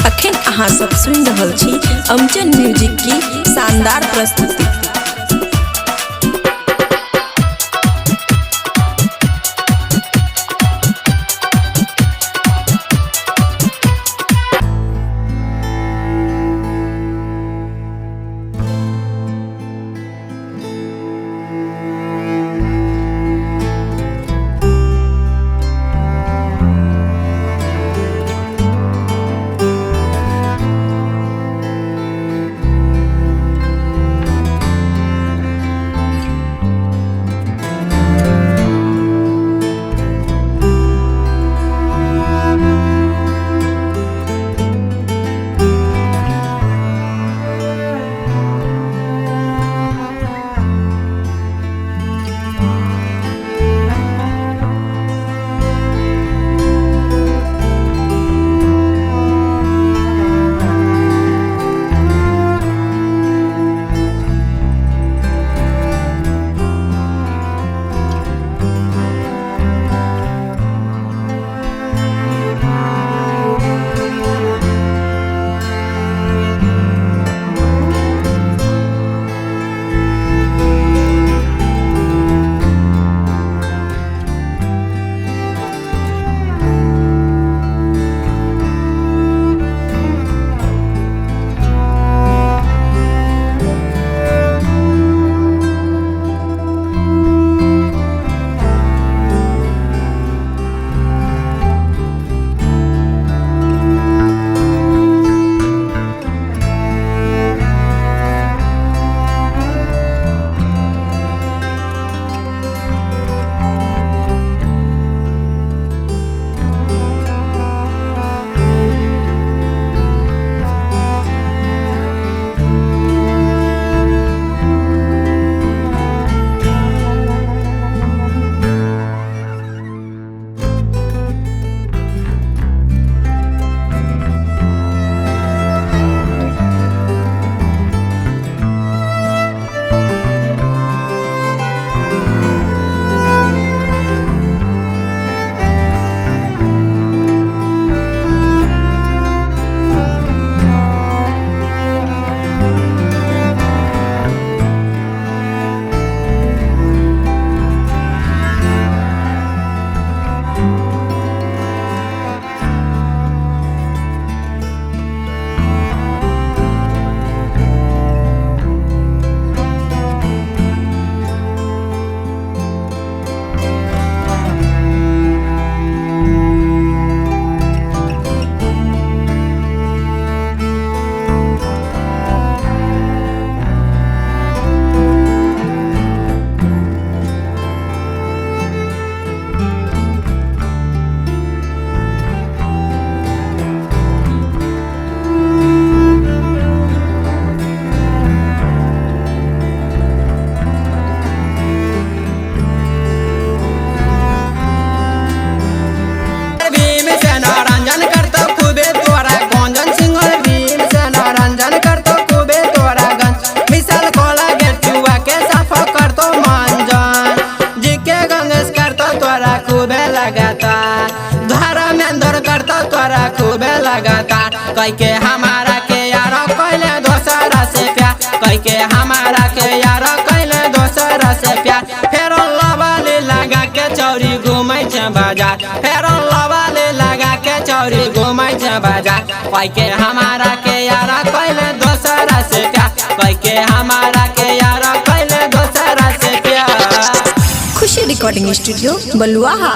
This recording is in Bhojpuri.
अखन अहाँ सब सुन रहल छी अमचन म्यूजिक की शानदार प्रस्तुति। कह के हमारा के यार कहले दोसरा से प्यार, कह के हमारा के यार कहले दोसरा से प्यार। फेर लवाले लगा के चौरी घूमै छै बाजार, फेर लवाले लगा के चौरी घूमै छै बाजार। कह के हमारा के यार कहले दोसरा से प्यार, कह के हमारा के यार कहले दोसरा से प्यार। खुशी रिकॉर्डिंग स्टूडियो बलुआहा।